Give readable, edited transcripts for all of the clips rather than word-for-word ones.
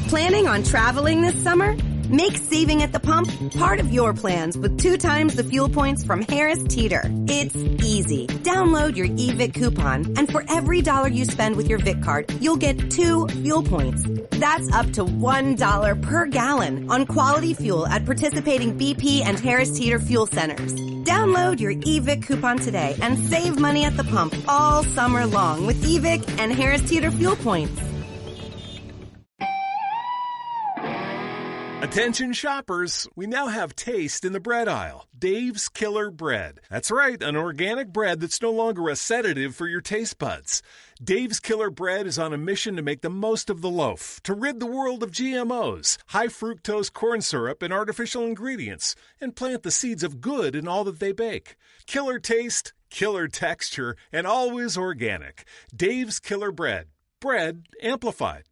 Planning on traveling this summer? Make saving at the pump part of your plans with 2 times the fuel points from Harris Teeter. It's easy. Download your eVic coupon, and for every $1 you spend with your Vic card, you'll get 2 fuel points. That's up to $1 per gallon on quality fuel at participating BP and Harris Teeter fuel centers. Download your eVic coupon today and save money at the pump all summer long with eVic and Harris Teeter fuel points. Attention shoppers, we now have taste in the bread aisle. Dave's Killer Bread. That's right, an organic bread that's no longer a sedative for your taste buds. Dave's Killer Bread is on a mission to make the most of the loaf, to rid the world of GMOs, high fructose corn syrup, and artificial ingredients, and plant the seeds of good in all that they bake. Killer taste, killer texture, and always organic. Dave's Killer Bread. Bread amplified.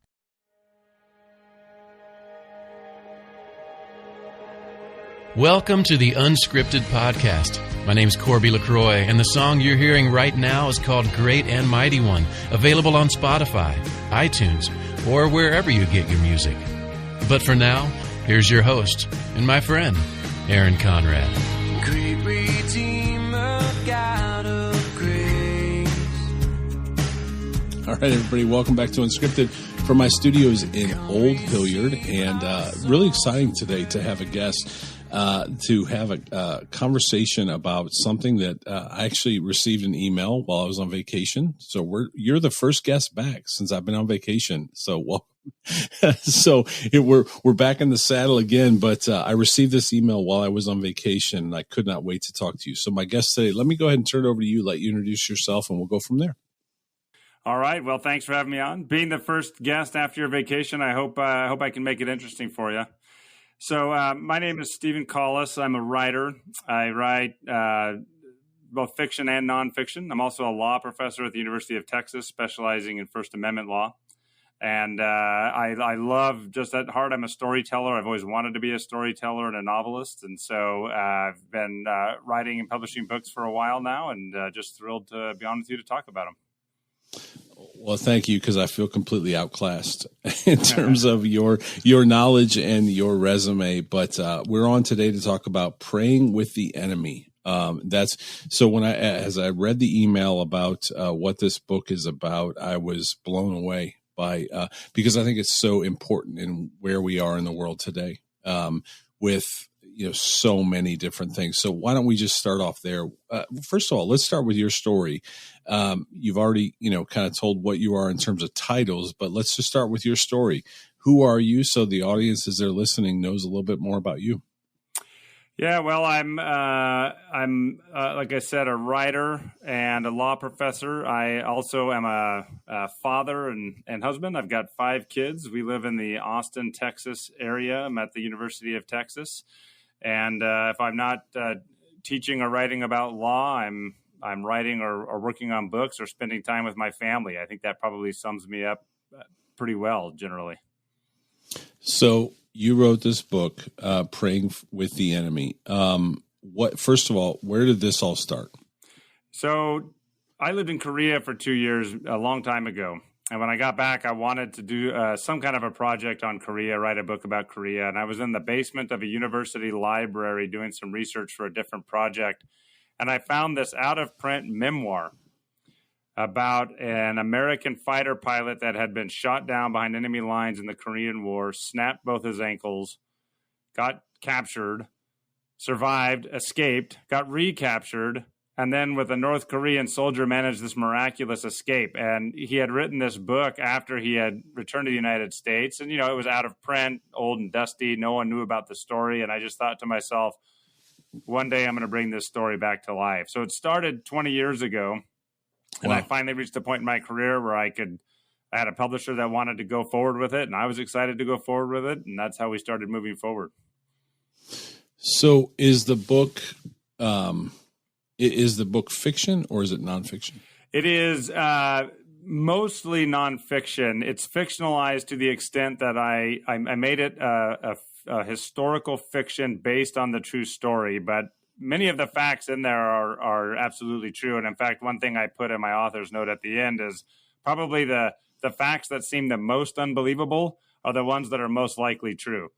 Welcome to the Unscripted podcast. My name's Corby LaCroix, and the song you're hearing right now is called Great and Mighty One, available on Spotify, iTunes, or wherever you get your music. But for now, here's your host and my friend, Aaron Conrad. Great Redeemer, God of grace. All right, everybody, welcome back to Unscripted from my studios in Old Hilliard, and really exciting today to have a guest. To have a conversation about something that I actually received an email while I was on vacation. So you're the first guest back since I've been on vacation. So we're back in the saddle again. But I received this email while I was on vacation, and I could not wait to talk to you. So my guest today, let me go ahead and turn it over to you. Let you introduce yourself, and we'll go from there. All right. Well, thanks for having me on. Being the first guest after your vacation, I hope I can make it interesting for you. So my name is Steven Collis. I'm a writer. I write both fiction and nonfiction. I'm also a law professor at the University of Texas, specializing in First Amendment law. And I love, just at heart, I'm a storyteller. I've always wanted to be a storyteller and a novelist. And so I've been writing and publishing books for a while now, and just thrilled to be on with you to talk about them. Well, thank you, because I feel completely outclassed in terms of your knowledge and your resume. But we're on today to talk about praying with the enemy. That's so as I read the email about what this book is about, I was blown away by because I think it's so important in where we are in the world today with so many different things. So why don't we just start off there? First of all, let's start with your story. You've already, kind of told what you are in terms of titles, but let's just start with your story. Who are you? So the audience, as they're listening, knows a little bit more about you. Yeah, well, I'm like I said, a writer and a law professor. I also am a father and husband. I've got 5 kids. We live in the Austin, Texas area. I'm at the University of Texas. And if I'm not teaching or writing about law, I'm writing or working on books or spending time with my family. I think that probably sums me up pretty well, generally. So you wrote this book, Praying with the Enemy. First of all, where did this all start? So I lived in Korea for 2 years, a long time ago. And when I got back, I wanted to do some kind of a project on Korea, write a book about Korea. And I was in the basement of a university library doing some research for a different project. And I found this out-of-print memoir about an American fighter pilot that had been shot down behind enemy lines in the Korean War, snapped both his ankles, got captured, survived, escaped, got recaptured, and then with a North Korean soldier managed this miraculous escape. And he had written this book after he had returned to the United States. And, it was out of print, old and dusty. No one knew about the story. And I just thought to myself, one day I'm going to bring this story back to life. So it started 20 years ago. And wow. I finally reached a point in my career where I had a publisher that wanted to go forward with it. And I was excited to go forward with it. And that's how we started moving forward. So is the book... Is the book fiction or is it nonfiction? It is mostly nonfiction. It's fictionalized to the extent that I made it a historical fiction based on the true story. But many of the facts in there are absolutely true. And in fact, one thing I put in my author's note at the end is probably the facts that seem the most unbelievable are the ones that are most likely true.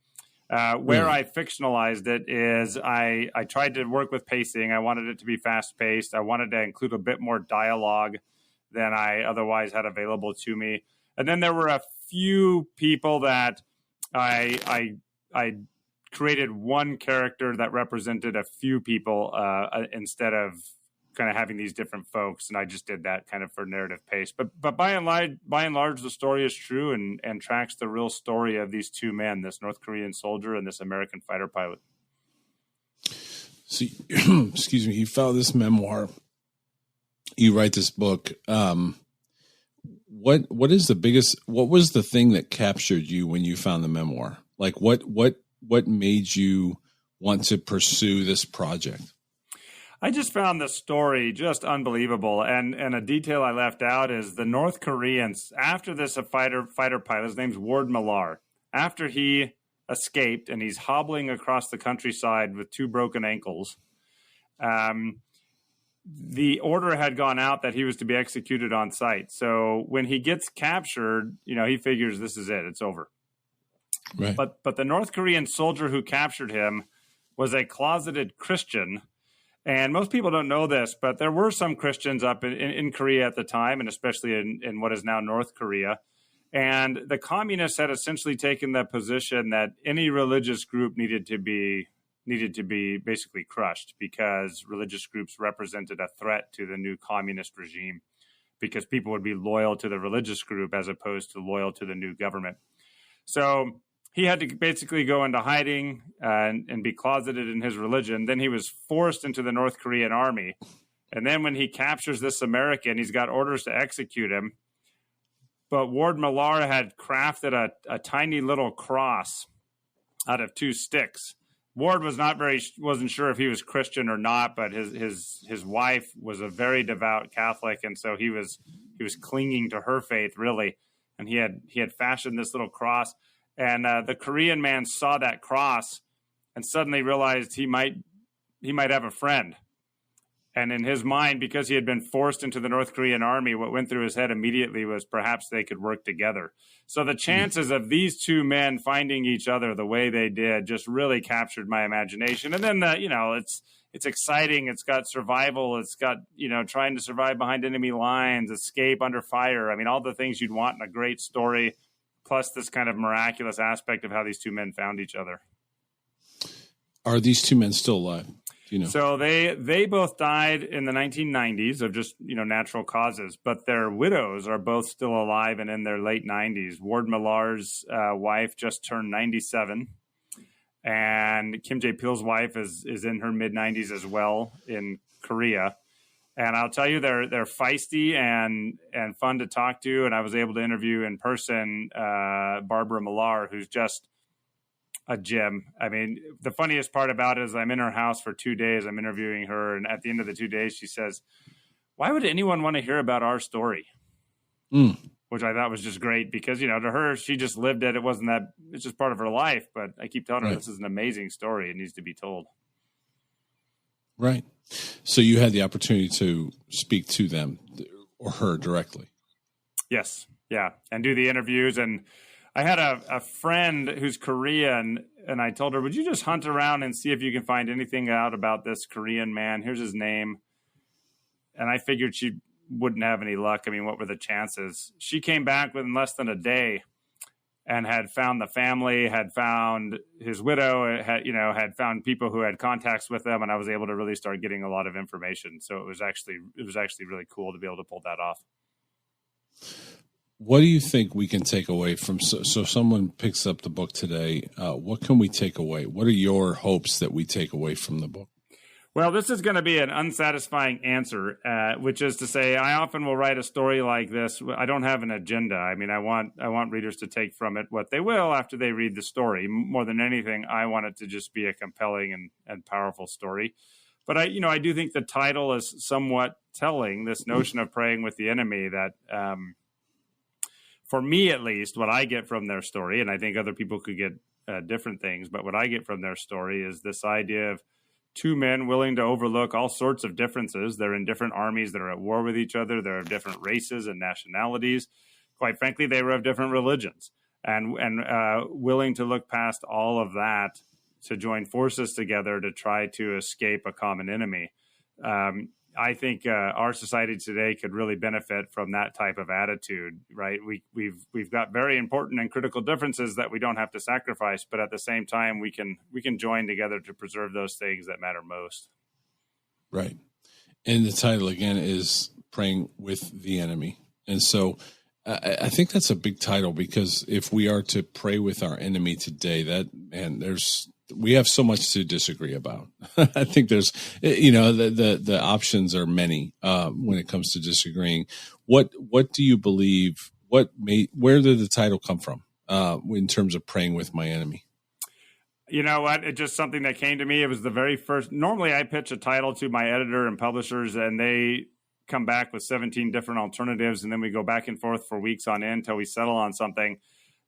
Where I fictionalized it is I tried to work with pacing. I wanted it to be fast-paced. I wanted to include a bit more dialogue than I otherwise had available to me. And then there were a few people that I created one character that represented a few people instead of kind of having these different folks, and I just did that kind of for narrative pace. But by and large, the story is true and tracks the real story of these two men, this North Korean soldier and this American fighter pilot. So, excuse me, you found this memoir. You write this book. What was the thing that captured you when you found the memoir? Like what made you want to pursue this project? I just found the story just unbelievable. And a detail I left out is the North Koreans, after this fighter pilot, his name's Ward Millar, after he escaped and he's hobbling across the countryside with 2 broken ankles, the order had gone out that he was to be executed on sight. So when he gets captured, he figures this is it, it's over. Right. But the North Korean soldier who captured him was a closeted Christian. And most people don't know this, but there were some Christians up in Korea at the time, and especially in what is now North Korea. And the communists had essentially taken the position that any religious group needed to be basically crushed, because religious groups represented a threat to the new communist regime, because people would be loyal to the religious group as opposed to loyal to the new government. So he had to basically go into hiding and be closeted in his religion. Then he was forced into the North Korean army. And then when he captures this American, he's got orders to execute him. But Ward Millar had crafted a tiny little cross out of 2 sticks. Ward wasn't sure if he was Christian or not, but his wife was a very devout Catholic, and so he was clinging to her faith, really. And he had fashioned this little cross. And the Korean man saw that cross and suddenly realized he might have a friend. And in his mind, because he had been forced into the North Korean army, what went through his head immediately was perhaps they could work together. So the chances of these 2 men finding each other the way they did just really captured my imagination. And then, it's exciting. It's got survival. It's got, trying to survive behind enemy lines, escape under fire. I mean, all the things you'd want in a great story, plus this kind of miraculous aspect of how these 2 men found each other. Are these 2 men still alive? Do you know? So they both died in the 1990s of just, natural causes, but their widows are both still alive and in their late 90s. Ward Millar's wife just turned 97, and Kim Jae-pil's wife is in her mid-90s as well in Korea. And I'll tell you, they're feisty and fun to talk to. And I was able to interview in person Barbara Millar, who's just a gem. I mean, the funniest part about it is I'm in her house for 2 days. I'm interviewing her, and at the end of the 2 days, she says, "Why would anyone want to hear about our story?" Which I thought was just great, because to her, she just lived it. It's just part of her life. But I keep telling her this is an amazing story. It needs to be told. Right. So you had the opportunity to speak to them or her directly. Yes. Yeah. And do the interviews. And I had a friend who's Korean, and I told her, would you just hunt around and see if you can find anything out about this Korean man? Here's his name. And I figured she wouldn't have any luck. I mean, what were the chances? She came back within less than a day and had found the family, had found his widow, had found people who had contacts with them, and I was able to really start getting a lot of information. So it was actually really cool to be able to pull that off. What do you think we can take away from, so someone picks up the book today, what can we take away? What are your hopes that we take away from the book? Well, this is going to be an unsatisfying answer, which is to say, I often will write a story like this. I don't have an agenda. I mean, I want readers to take from it what they will after they read the story. More than anything, I want it to just be a compelling and powerful story. But I do think the title is somewhat telling, this notion of praying with the enemy, that for me at least, what I get from their story, and I think other people could get different things, but what I get from their story is this idea of 2 men willing to overlook all sorts of differences. They're in different armies that are at war with each other. They're of different races and nationalities. Quite frankly, they were of different religions. and willing to look past all of that to join forces together to try to escape a common enemy. I think our society today could really benefit from that type of attitude, right? We've got very important and critical differences that we don't have to sacrifice, but at the same time, we can join together to preserve those things that matter most. Right. And the title again is Praying with the Enemy. And so I think that's a big title, because if we are to pray with our enemy today, we have so much to disagree about. I think there's, the options are many when it comes to disagreeing. What do you believe? Where did the title come from in terms of praying with my enemy? You know what? It's just something that came to me. It was the very first. Normally, I pitch a title to my editor and publishers, and they come back with 17 different alternatives, and then we go back and forth for weeks on end until we settle on something.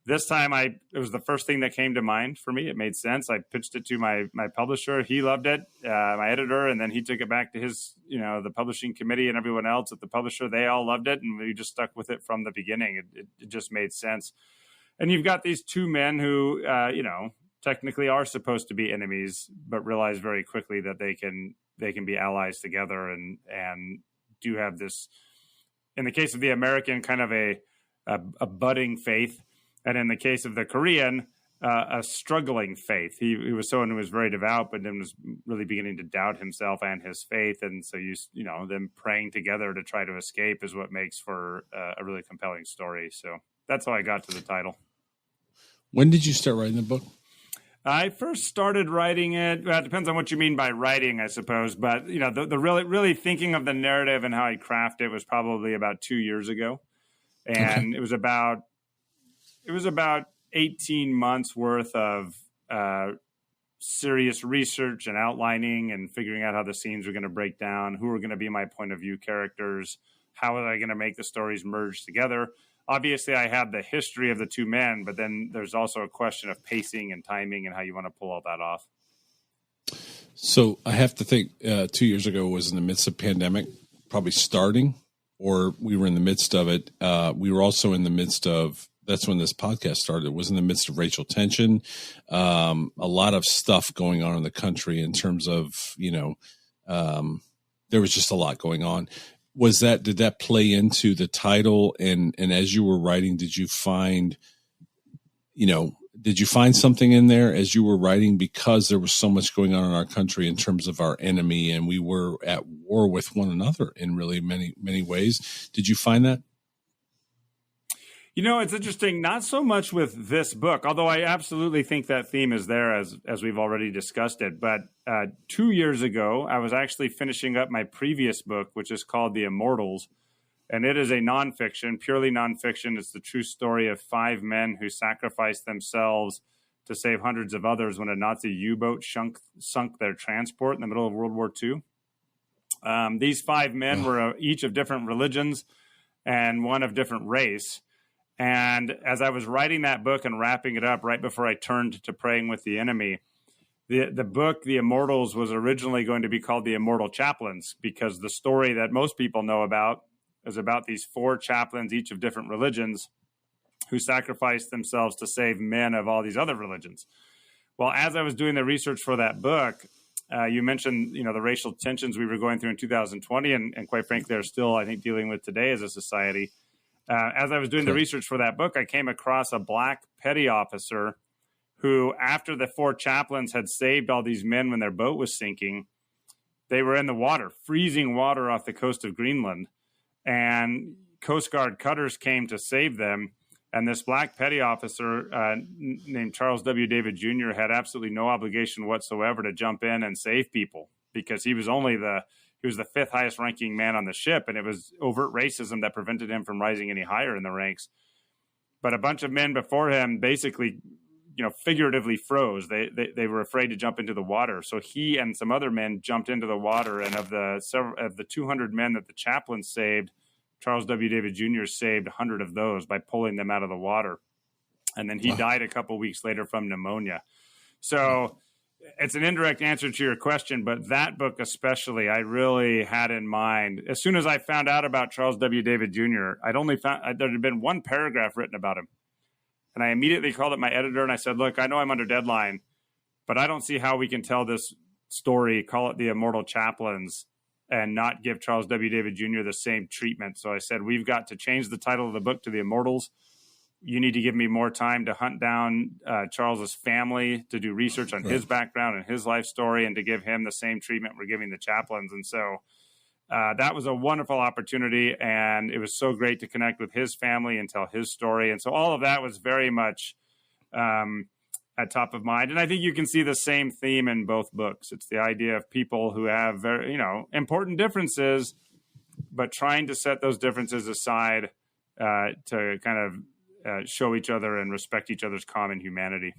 This time, it was the first thing that came to mind for me. It made sense. I pitched it to my publisher. He loved it, my editor, and then he took it back to his, the publishing committee and everyone else at the publisher. They all loved it, and we just stuck with it from the beginning. It just made sense. And you've got these two men who, technically are supposed to be enemies, but realize very quickly that they can be allies together and do have this, in the case of the American, kind of a budding faith. And in the case of the Korean, a struggling faith. He was someone who was very devout, but then was really beginning to doubt himself and his faith. And so, them praying together to try to escape is what makes for a really compelling story. So that's how I got to the title. When did you start writing the book? I first started writing it. Well, it depends on what you mean by writing, I suppose. But, the really thinking of the narrative and how I craft it was probably about 2 years ago. And it was about 18 months worth of serious research and outlining and figuring out how the scenes were going to break down, who were going to be my point of view characters, how was I going to make the stories merge together. Obviously, I have the history of the two men, but then there's also a question of pacing and timing and how you want to pull all that off. So I have to think 2 years ago was in the midst of pandemic, probably starting, or we were in the midst of it. We were also in the midst of, that's when this podcast started. It was in the midst of racial tension, a lot of stuff going on in the country in terms of, there was just a lot going on. Did that play into the title? And as you were writing, did you find something in there as you were writing, because there was so much going on in our country in terms of our enemy, and we were at war with one another in really many, many ways? Did you find that? It's interesting, not so much with this book, although I absolutely think that theme is there as we've already discussed it. But 2 years ago, I was actually finishing up my previous book, which is called The Immortals. And it is a nonfiction, purely nonfiction. It's the true story of 5 men who sacrificed themselves to save hundreds of others when a Nazi U-boat sunk their transport in the middle of World War II. These 5 men were each of different religions and one of different race. And as I was writing that book and wrapping it up right before I turned to praying with the enemy, the book, The Immortals, was originally going to be called The Immortal Chaplains, because the story that most people know about is about these 4 chaplains, each of different religions, who sacrificed themselves to save men of all these other religions. Well, as I was doing the research for that book, you mentioned, the racial tensions we were going through in 2020, and quite frankly, are still, I think, dealing with today as a society. As I was doing the research for that book, I came across a black petty officer who, after the 4 chaplains had saved all these men when their boat was sinking, they were in the water, freezing water off the coast of Greenland. And Coast Guard cutters came to save them. And this black petty officer named Charles W. David Jr. had absolutely no obligation whatsoever to jump in and save people, because he was the 5th highest ranking man on the ship, and it was overt racism that prevented him from rising any higher in the ranks. But a bunch of men before him basically, figuratively froze. They were afraid to jump into the water. So he and some other men jumped into the water, and of the 200 men that the chaplain saved, Charles W. David Jr. saved 100 of those by pulling them out of the water. And then he died a couple weeks later from pneumonia. So it's an indirect answer to your question, but that book especially, I really had in mind. As soon as I found out about Charles W. David Jr., there had been one paragraph written about him. And I immediately called up my editor and I said, look, I know I'm under deadline, but I don't see how we can tell this story, call it The Immortal Chaplains, and not give Charles W. David Jr. the same treatment. So I said, we've got to change the title of the book to The Immortals. You need to give me more time to hunt down Charles's family, to do research on his background and his life story, and to give him the same treatment we're giving the chaplains. And so that was a wonderful opportunity, and it was so great to connect with his family and tell his story. And so all of that was very much at top of mind. And I think you can see the same theme in both books. It's the idea of people who have very, important differences, but trying to set those differences aside to kind of show each other and respect each other's common humanity.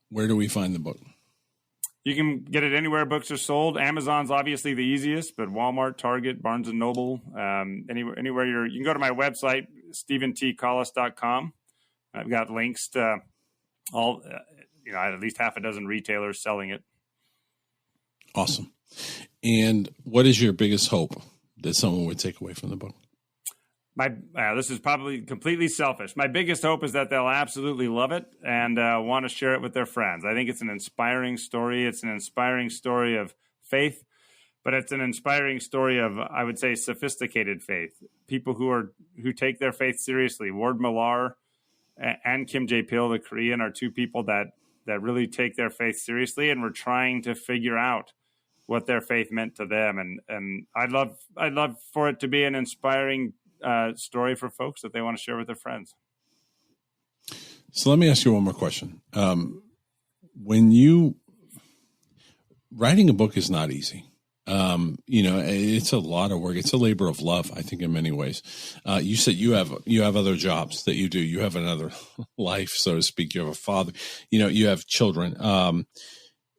Where do we find the book? You can get it anywhere books are sold. Amazon's obviously the easiest, but Walmart, Target, Barnes & Noble, anywhere you can go to my website, steventcollis.com. I've got links to all, at least half a dozen retailers selling it. Awesome. And what is your biggest hope that someone would take away from the book? This is probably completely selfish. My biggest hope is that they'll absolutely love it and want to share it with their friends. I think it's an inspiring story. It's an inspiring story of faith, but it's an inspiring story of, I would say, sophisticated faith. People who take their faith seriously. Ward Millar and Kim Jae-pil, the Korean, are two people that really take their faith seriously and were trying to figure out what their faith meant to them. And I'd love for it to be an inspiring story for folks that they want to share with their friends. So let me ask you one more question. Writing a book is not easy. It's a lot of work. It's a labor of love, I think, in many ways. You said you have other jobs that you do. You have another life, so to speak. You have a father. You have children.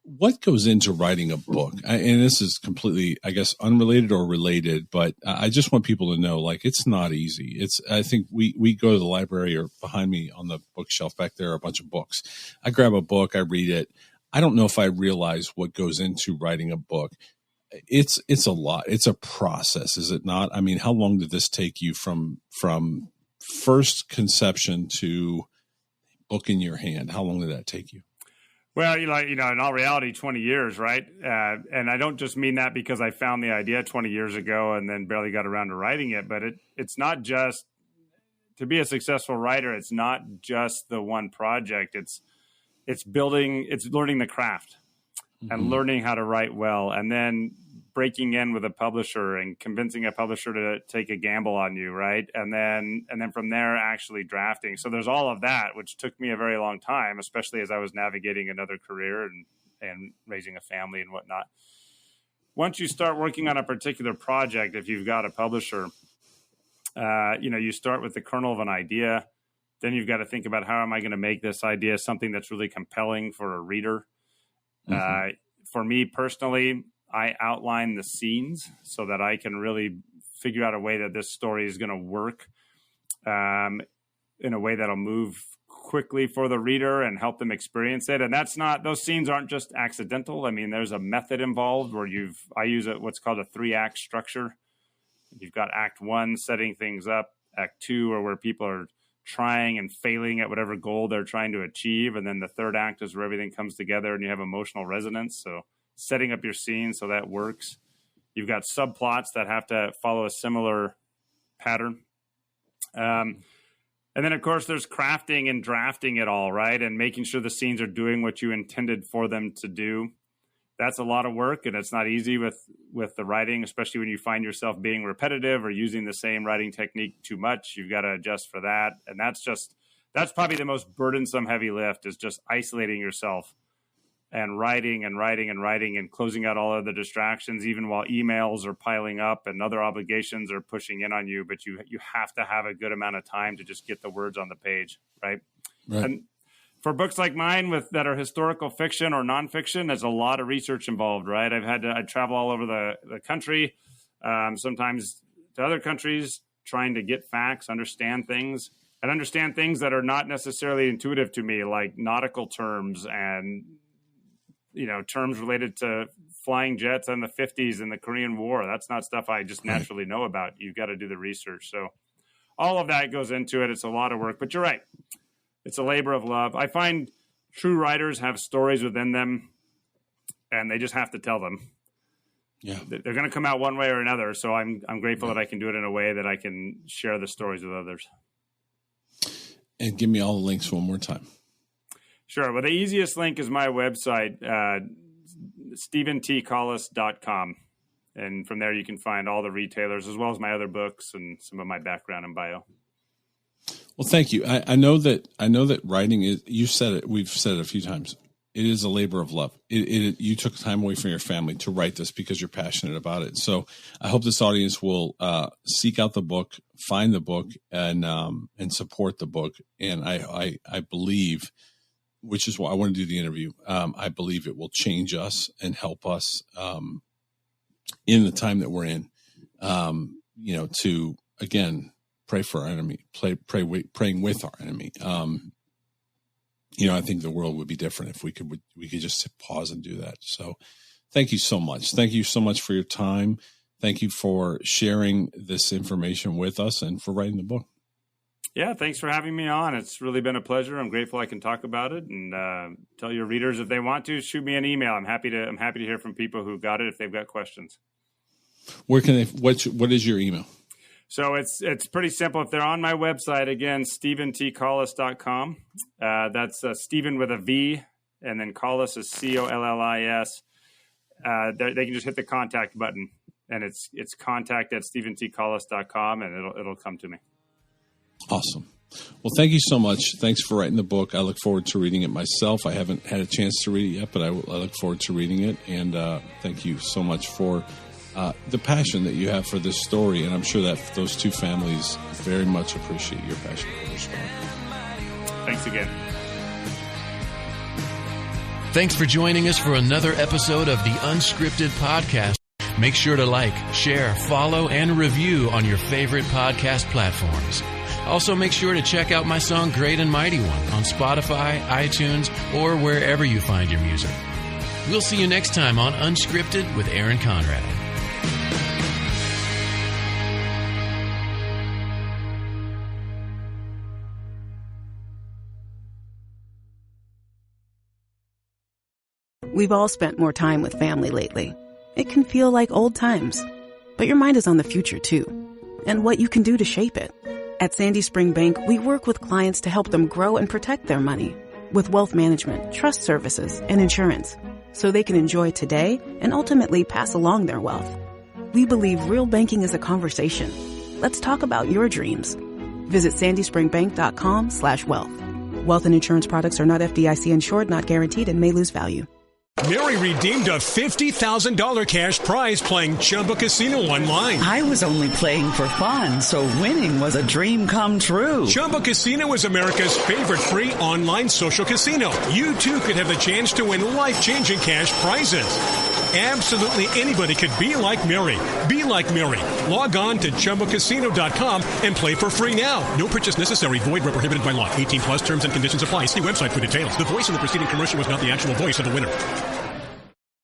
What goes into writing a book? And this is completely, I guess, unrelated or related, but I just want people to know, it's not easy. I think we go to the library, or behind me on the bookshelf back there are a bunch of books. I grab a book, I read it. I don't know if I realize what goes into writing a book. It's a lot. It's a process, is it not? I mean, how long did this take you from first conception to book in your hand? How long did that take you? Well, in all reality, 20 years, right? And I don't just mean that because I found the idea 20 years ago and then barely got around to writing it, but it's not just, to be a successful writer, it's not just the one project. It's learning the craft and learning how to write well, and then breaking in with a publisher and convincing a publisher to take a gamble on you, right? And then from there, actually drafting. So there's all of that, which took me a very long time, especially as I was navigating another career and raising a family and whatnot. Once you start working on a particular project, if you've got a publisher, you start with the kernel of an idea. Then you've got to think about, how am I going to make this idea something that's really compelling for a reader? For me personally, I outline the scenes so that I can really figure out a way that this story is going to work in a way that'll move quickly for the reader and help them experience it. And those scenes aren't just accidental. I mean, there's a method involved where I use what's called a 3-act structure. You've got Act 1, setting things up. Act 2 are where people are trying and failing at whatever goal they're trying to achieve. And then the 3rd act is where everything comes together and you have emotional resonance. So setting up your scene so that works. You've got subplots that have to follow a similar pattern. And then, of course, there's crafting and drafting it all, right? And making sure the scenes are doing what you intended for them to do. That's a lot of work, and it's not easy with the writing, especially when you find yourself being repetitive or using the same writing technique too much. You've got to adjust for that. And that's probably the most burdensome heavy lift, is just isolating yourself and writing and closing out all other distractions, even while emails are piling up and other obligations are pushing in on you. But you have to have a good amount of time to just get the words on the page, right? And for books like mine that are historical fiction or nonfiction, there's a lot of research involved, right? I travel all over the country, sometimes to other countries, trying to get facts, understand things that are not necessarily intuitive to me, like nautical terms and terms related to flying jets in the 50s and the Korean War. That's not stuff I just naturally know about. You've got to do the research. So all of that goes into it. It's a lot of work, but you're right. It's a labor of love. I find true writers have stories within them, and they just have to tell them. Yeah, they're going to come out one way or another. So I'm grateful that I can do it in a way that I can share the stories with others. And give me all the links one more time. Sure. Well, the easiest link is my website, StevenTCollis.com. And from there, you can find all the retailers as well as my other books and some of my background and bio. Well, thank you. I know that writing is, you said it, we've said it a few times. It is a labor of love. You took time away from your family to write this because you're passionate about it. So I hope this audience will seek out the book, find the book, and support the book. And I believe, which is why I want to do the interview, I believe it will change us and help us in the time that we're in, to, again, pray for our enemy, praying with our enemy. I think the world would be different if we could just pause and do that. So thank you so much. Thank you so much for your time. Thank you for sharing this information with us and for writing the book. Yeah, thanks for having me on. It's really been a pleasure. I'm grateful I can talk about it, and tell your readers if they want to, shoot me an email. I'm happy to hear from people who got it if they've got questions. Where can they? What is your email? So it's pretty simple. If they're on my website, again, StevenTCollis.com. That's Steven with a V, and then Collis is Collis. They can just hit the contact button, and it's contact@StevenTCollis.com, and it'll come to me. Awesome. Well, thank you so much. Thanks for writing the book. I look forward to reading it myself. I haven't had a chance to read it yet, but I look forward to reading it. And thank you so much for the passion that you have for this story. And I'm sure that those two families very much appreciate your passion for this story. Thanks again. Thanks for joining us for another episode of the Unscripted Podcast. Make sure to like, share, follow, and review on your favorite podcast platforms. Also, make sure to check out my song Great and Mighty One on Spotify, iTunes, or wherever you find your music. We'll see you next time on Unscripted with Aaron Conrad. We've all spent more time with family lately. It can feel like old times, but your mind is on the future too, and what you can do to shape it. At Sandy Spring Bank, we work with clients to help them grow and protect their money with wealth management, trust services, and insurance, so they can enjoy today and ultimately pass along their wealth. We believe real banking is a conversation. Let's talk about your dreams. Visit sandyspringbank.com/wealth. Wealth and insurance products are not FDIC insured, not guaranteed, and may lose value. Mary redeemed a $50,000 cash prize playing Chumba Casino online. I was only playing for fun, so winning was a dream come true. Chumba Casino is America's favorite free online social casino. You too could have the chance to win life-changing cash prizes. Absolutely anybody could be like Mary. Be like Mary. Log on to ChumbaCasino.com and play for free now. No purchase necessary. Void where prohibited by law. 18+ terms and conditions apply. See website for details. The voice in the preceding commercial was not the actual voice of the winner.